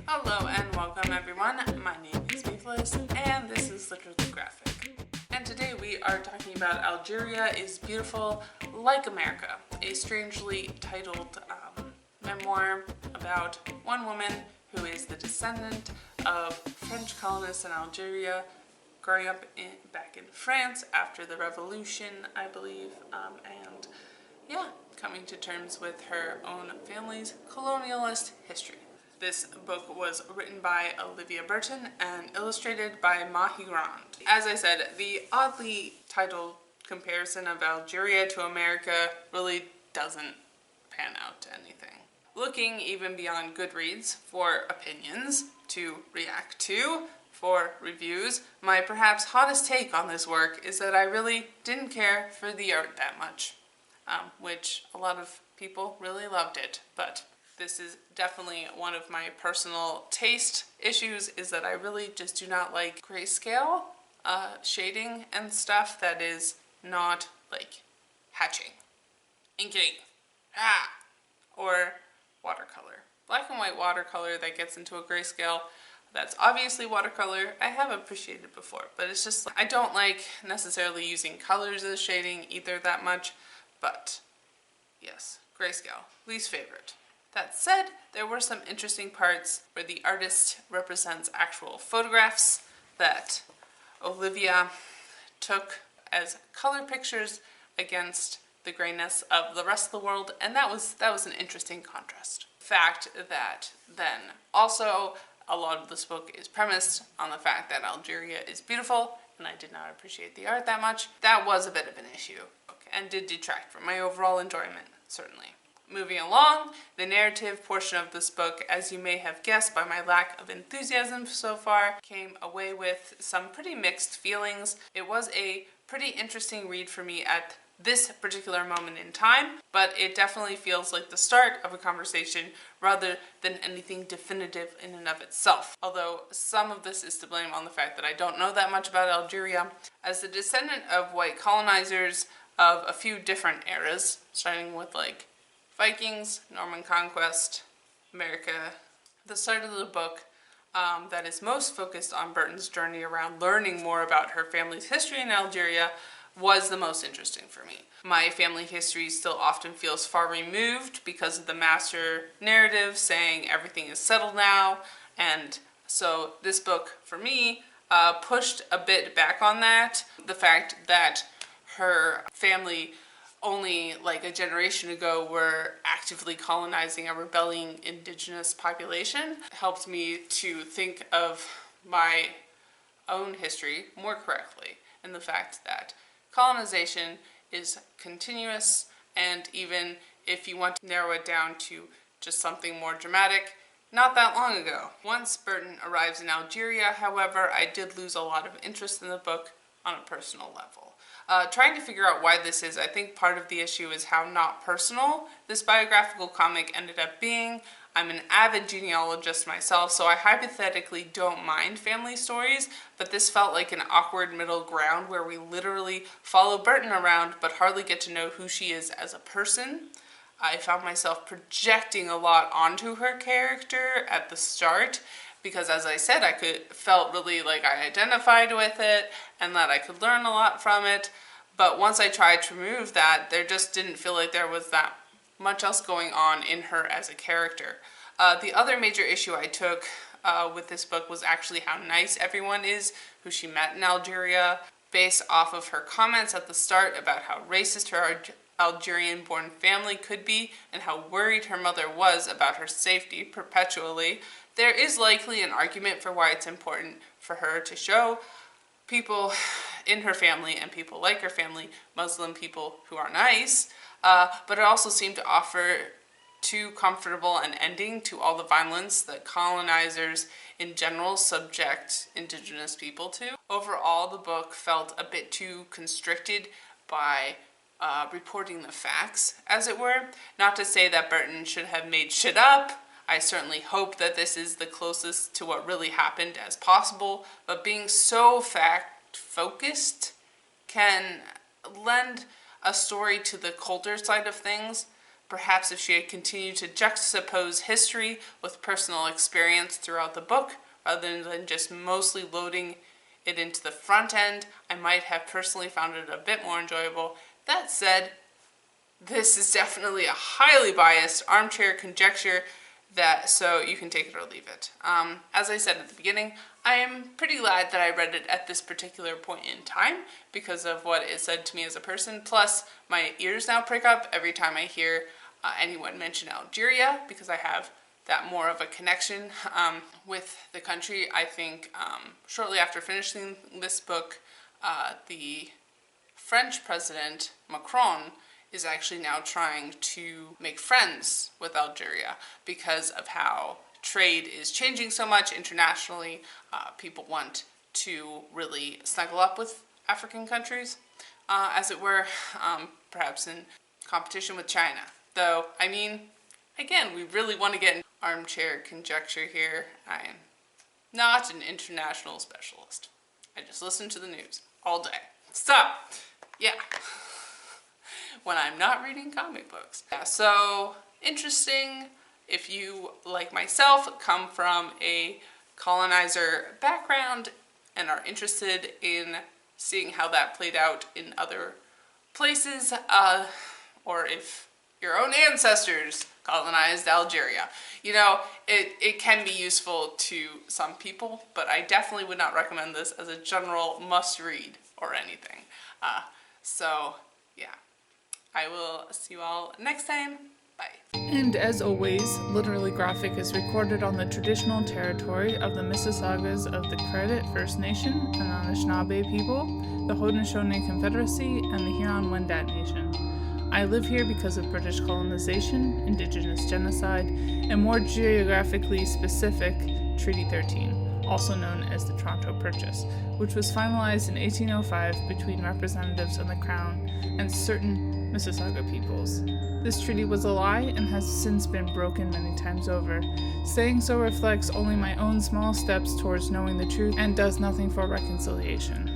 Hello and welcome everyone. My name is Nicholas and this is Literally Graphic. And today we are talking about Algeria is Beautiful Like America, a strangely titled memoir about one woman who is the descendant of French colonists in Algeria, growing up back in France after the revolution, I believe, and coming to terms with her own family's colonialist history. This book was written by Olivia and illustrated by Mahi Grand. As I said, the oddly titled comparison of Algeria to America really doesn't pan out to anything. Looking even beyond Goodreads for opinions to react to, for reviews, my perhaps hottest take on this work is that I really didn't care for the art that much, which a lot of people really loved it, but this is definitely one of my personal taste issues, is that I really just do not like grayscale shading and stuff that is not like hatching, inking, or watercolor. Black and white watercolor that gets into a grayscale, that's obviously watercolor, I have appreciated before, but it's just, I don't like necessarily using colors as shading either that much, but yes, grayscale, least favorite. That said, there were some interesting parts where the artist represents actual photographs that Olivia took as color pictures against the grayness of the rest of the world, and that was an interesting contrast. Fact that then also a lot of this book is premised on the fact that Algeria is beautiful, and I did not appreciate the art that much. That was a bit of an issue, and did detract from my overall enjoyment, certainly. Moving along, the narrative portion of this book, as you may have guessed by my lack of enthusiasm so far, came away with some pretty mixed feelings. It was a pretty interesting read for me at this particular moment in time, but it definitely feels like the start of a conversation rather than anything definitive in and of itself. Although some of this is to blame on the fact that I don't know that much about Algeria. As the descendant of white colonizers of a few different eras, starting with like Vikings, Norman Conquest, America. The start of the book that is most focused on Burton's journey around learning more about her family's history in Algeria was the most interesting for me. My family history still often feels far removed because of the master narrative saying everything is settled now, and so this book for me pushed a bit back on that. The fact that her family only like a generation ago were actively colonizing a rebelling indigenous population helped me to think of my own history more correctly, and the fact that colonization is continuous, and even if you want to narrow it down to just something more dramatic, not that long ago. Once Burton arrives in Algeria, however, I did lose a lot of interest in the book on a personal level. Trying to figure out why this is, I think part of the issue is how not personal this biographical comic ended up being. I'm an avid genealogist myself, so I hypothetically don't mind family stories, but this felt like an awkward middle ground where we literally follow Burton around but hardly get to know who she is as a person. I found myself projecting a lot onto her character at the start, because as I said, felt really like I identified with it and that I could learn a lot from it. But once I tried to remove that, there just didn't feel like there was that much else going on in her as a character. The other major issue I took with this book was actually how nice everyone is who she met in Algeria, based off of her comments at the start about how racist her Algerian-born family could be and how worried her mother was about her safety perpetually. There is likely an argument for why it's important for her to show people in her family and people like her family, Muslim people who are nice, but it also seemed to offer too comfortable an ending to all the violence that colonizers in general subject indigenous people to. Overall, the book felt a bit too constricted by reporting the facts, as it were. Not to say that Burton should have made shit up. I certainly hope that this is the closest to what really happened as possible, but being so fact-focused can lend a story to the colder side of things Perhaps if she had continued to juxtapose history with personal experience throughout the book, rather than just mostly loading it into the front end, I might have personally found it a bit more enjoyable. That said, this is definitely a highly biased armchair conjecture, so you can take it or leave it. As I said at the beginning, I am pretty glad that I read it at this particular point in time because of what it said to me as a person. Plus, my ears now prick up every time I hear anyone mention Algeria, because I have that more of a connection with the country. I think shortly after finishing this book, the French president, Macron, is actually now trying to make friends with Algeria because of how trade is changing so much internationally. People want to really snuggle up with African countries, as it were, perhaps in competition with China. Though, I mean, again, we really want to get an armchair conjecture here. I am not an international specialist. I just listen to the news all day. Stop! Yeah. When I'm not reading comic books. Yeah, so interesting. If you, like myself, come from a colonizer background and are interested in seeing how that played out in other places, or if your own ancestors colonized Algeria, you know, it can be useful to some people, but I definitely would not recommend this as a general must-read or anything. So, yeah. I will see you all next time. Bye. And as always, Literally Graphic is recorded on the traditional territory of the Mississaugas of the Credit First Nation and Anishinaabe people, the Haudenosaunee Confederacy, and the Huron-Wendat Nation. I live here because of British colonization, Indigenous genocide, and more geographically specific, Treaty 13, also known as the Toronto Purchase, which was finalized in 1805 between representatives of the Crown and certain Mississauga peoples. This treaty was a lie and has since been broken many times over. Saying so reflects only my own small steps towards knowing the truth and does nothing for reconciliation.